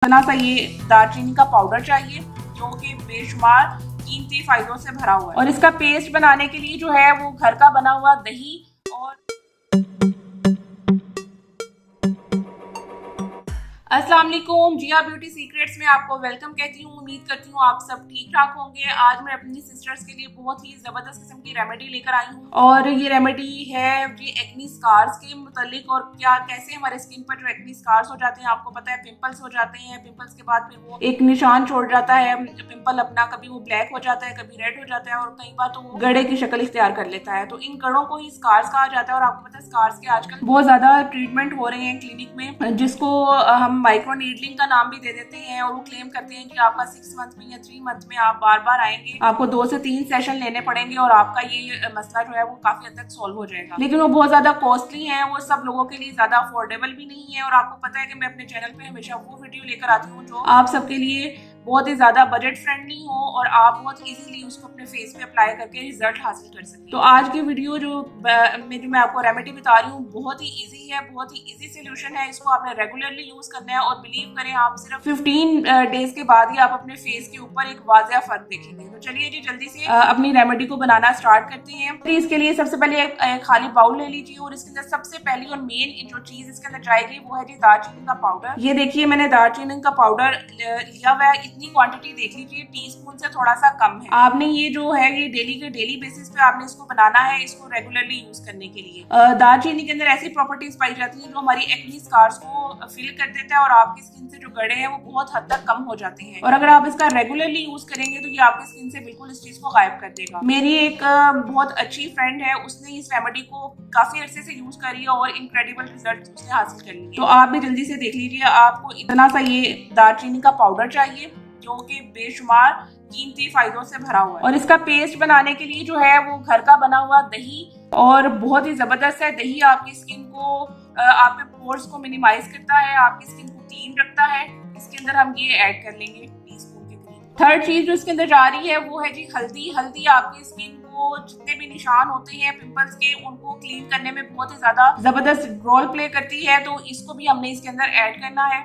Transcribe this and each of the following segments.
तना सा ये दालचीनी का पाउडर चाहिए जो कि बेशुमार कीमती फायदों से भरा हुआ है। और इसका पेस्ट बनाने के लिए जो है वो घर का बना हुआ दही और अस्सलाम वालेकुम, जिया ब्यूटी सीक्रेट्स में आपको वेलकम कहती हूँ। उम्मीद करती हूँ आप सब ठीक ठाक होंगे। आज मैं अपनी सिस्टर्स के लिए बहुत ही जबरदस्त किस्म की रेमेडी लेकर आई हूँ और ये रेमेडी है जी एक्नी स्कार्स के मुतालिक और क्या कैसे हमारे स्किन पर जो एक्नी स्कार्स हो जाते हैं, आपको पता है पिंपल्स हो जाते हैं, पिंपल्स के बाद फिर वो एक निशान छोड़ जाता है पिंपल अपना, कभी वो ब्लैक हो जाता है, कभी रेड हो जाता है और कई बार तो वो गड़े की शक्ल इख्तियार कर लेता है। तो इन गड़ों को ही स्कार्स कहा जाता है और आपको पता है स्कार्स के आजकल बहुत ज्यादा ट्रीटमेंट हो रहे हैं क्लिनिक में, जिसको हम माइक्रो नीडलिंग का नाम भी दे देते हैं और वो क्लेम करते हैं कि आपका 6 मंथ में या 3 मंथ में आप बार बार आएंगे, आपको 2 से 3 सेशन लेने पड़ेंगे और आपका ये मसला जो है वो काफी हद तक सॉल्व हो जाएगा। लेकिन वो बहुत ज्यादा कॉस्टली है, वो सब लोगों के लिए ज्यादा अफोर्डेबल भी नहीं है। और आपको पता है कि मैं अपने चैनल पे हमेशा वो वीडियो लेकर आती हूँ जो आप सबके लिए बहुत ही ज्यादा बजट फ्रेंडली हो और आप बहुत इजीली उसको अपने फेस पे अप्लाई करके रिजल्ट हासिल कर सकते। तो आज की वीडियो जो मैं आपको रेमेडी बता रही हूँ बहुत ही इजी है, बहुत ही इजी सोल्यूशन है। इसको आपने रेगुलरली यूज करना है और बिलीव करें आप सिर्फ 15 डेज के बाद ही आप अपने फेस के ऊपर एक वाज़ेह फर्क देखेंगे। तो चलिए जी जल्दी से अपनी रेमेडी को बनाना स्टार्ट करते हैं। तो इसके लिए सबसे पहले एक खाली बाउल ले लीजिए और इसके अंदर सबसे पहली और मेन जो चीज इसके अंदर जाएगी वो है जी दालचीनी का पाउडर। ये देखिए मैंने दालचीनी का पाउडर लिया हुआ है, इतनी क्वांटिटी देख लीजिए, टीस्पून से थोड़ा सा कम है। आपने ये जो है ये डेली के डेली बेसिस पे आपने इसको बनाना है, इसको रेगुलरली यूज करने के लिए। दालचीनी के अंदर ऐसी प्रॉपर्टीज पाई जाती है जो हमारी एक्नी स्कार्स को फिल कर देता है और आपकी स्किन से जो गड़े हैं वो बहुत हद तक कम हो जाते हैं। और अगर आप इसका रेगुलरली यूज करेंगे तो ये आपकी स्किन से बिल्कुल इस चीज को गायब कर देगा। मेरी एक बहुत अच्छी फ्रेंड है, उसने इस रेमेडी को काफी अरसे से यूज करी है और इनक्रेडिबल रिजल्ट उसने हासिल कर लिए। तो आप भी जल्दी से देख लीजिए। आपको इतना सा ये दालचीनी का पाउडर चाहिए जो कि बेशुमार कीमती फायदों से भरा हुआ है। और इसका पेस्ट बनाने के लिए जो है वो घर का बना हुआ दही और बहुत ही जबरदस्त है। दही आपकी स्किन को आपके पोर्स को मिनिमाइज करता है, आपकी स्किन को क्लीन रखता है। इसके अंदर हम ये ऐड कर लेंगे टीस्पून के करीब। थर्ड चीज जो इसके अंदर जा रही है वो है जी हल्दी। हल्दी आपकी स्किन को जितने भी निशान होते हैं पिंपल्स के उनको क्लीन करने में बहुत ही ज्यादा जबरदस्त रोल प्ले करती है। तो इसको भी हमने इसके अंदर ऐड करना है,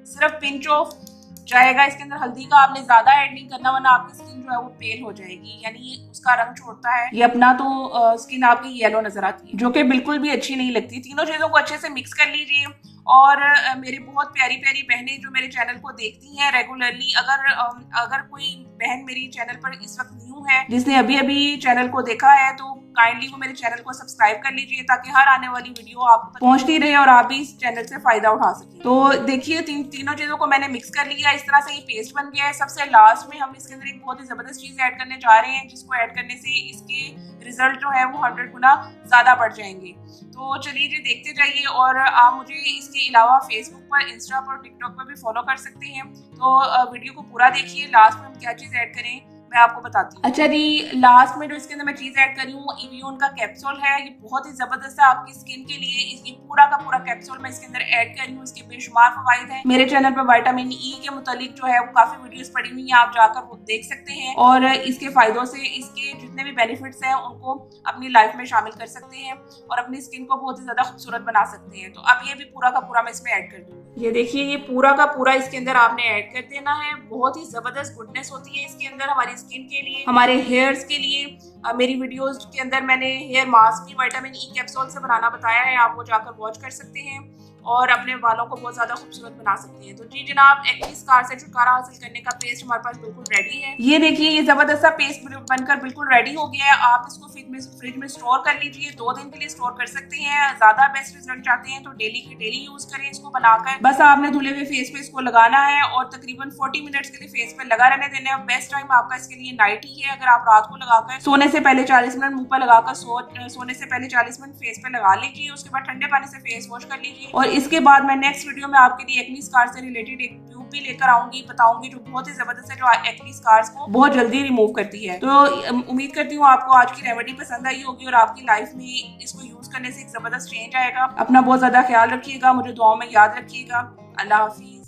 सिर्फ पिंच ऑफ जाएगा इसके अंदर हल्दी का, आपने ज्यादा ऐड नहीं करना वरना आपकी स्किन जो है वो पेल हो जाएगी, यानी उसका रंग छोड़ता है ये अपना, तो स्किन आपकी येलो नजर आती है जो कि बिल्कुल भी अच्छी नहीं लगती। तीनों चीजों को अच्छे से मिक्स कर लीजिए। और मेरी बहुत प्यारी प्यारी बहनें जो मेरे चैनल को देखती हैं रेगुलरली, अगर कोई बहन मेरी चैनल पर इस वक्त न्यू है जिसने अभी अभी चैनल को देखा है तो काइंडली वो मेरे चैनल को सब्सक्राइब कर लीजिए ताकि हर आने वाली वीडियो आपको पहुंचती रहे और आप भी इस चैनल से फायदा उठा सकें। तो देखिए तीनों चीजों को मैंने मिक्स कर लिया, इस तरह से ये पेस्ट बन गया है। सबसे लास्ट में हम इसके अंदर एक बहुत ही जबरदस्त चीज ऐड करने जा रहे हैं जिसको ऐड करने से इसके रिजल्ट जो है वो 100 गुना ज्यादा बढ़ जाएंगे। तो चलिए जी देखते जाइए। और आप मुझे इसके अलावा फेसबुक पर, इंस्टा पर, टिकटॉक पर भी फॉलो कर सकते हैं। तो वीडियो को पूरा देखिए, लास्ट में हम क्या चीज ऐड करें मैं आपको बताती हूँ। अच्छा जी, लास्ट में जो इसके अंदर मैं चीज ऐड करी हूँ इवियोन का कैप्सूल है। ये बहुत ही जबरदस्त है आपकी स्किन के लिए। इसकी पूरा का पूरा कैप्सूल मैं इसके अंदर ऐड करी हूँ, इसके बेशुमार फवाइद हैं। मेरे चैनल पर विटामिन ई के मुतालिक जो है वो काफी वीडियोस पड़ी हुई हैं, आप जाकर वो देख सकते हैं और इसके फायदों से इसके जितने भी बेनिफिट्स हैं उनको अपनी लाइफ में शामिल कर सकते हैं और अपनी स्किन को बहुत ही ज्यादा खूबसूरत बना सकते हैं। तो अब ये भी पूरा का पूरा मैं इसमें ऐड कर दूंगी। ये देखिए ये पूरा का पूरा इसके अंदर आपने ऐड कर देना है। बहुत ही जबरदस्त गुडनेस होती है इसके अंदर हमारी स्किन के लिए, हमारे हेयर्स के लिए। मेरी वीडियोस के अंदर मैंने हेयर मास्क भी विटामिन ई कैप्सूल से बनाना बताया है, आप वो जाकर वॉच कर सकते हैं और अपने बालों को बहुत ज्यादा खूबसूरत बना सकते हैं। तो जी जनाब, एक्नी स्कार से छुटकारा हासिल करने का पेस्ट हमारे पास बिल्कुल रेडी है। ये देखिए ये जबरदस्त सा पेस्ट बनकर बिल्कुल रेडी हो गया है। आप इसको फ्रिज में स्टोर कर लीजिए, 2 दिन के लिए स्टोर कर सकते हैं। ज्यादा बेस्ट रिजल्ट चाहते हैं तो डेली के डेली यूज करें इसको बनाकर। बस आपने धुले हुए फेस पे इसको लगाना है और तकरीबन 40 मिनट्स के लिए फेस पे लगा रहने देना है। बेस्ट टाइम आपका इसके लिए नाइट ही है। अगर आप रात को लगाकर सोने से पहले 40 मिनट मुंह पर लगाकर सोने से पहले 40 मिनट फेस पे लगा लीजिए, उसके बाद ठंडे पानी से फेस वॉश कर लीजिए। और इसके बाद मैं नेक्स्ट वीडियो में आपके लिए एक्नी स्कार से रिलेटेड एक ट्यूब भी लेकर आऊंगी, बताऊंगी जो बहुत ही जबरदस्त है, जो एक्नी स्कार्स को बहुत जल्दी रिमूव करती है। तो उम्मीद करती हूँ आपको आज की रेमेडी पसंद आई होगी और आपकी लाइफ में इसको यूज करने से एक जबरदस्त चेंज आएगा। अपना बहुत ज्यादा ख्याल रखिएगा, मुझे दुआओं में याद रखिएगा। अल्लाह हाफिज।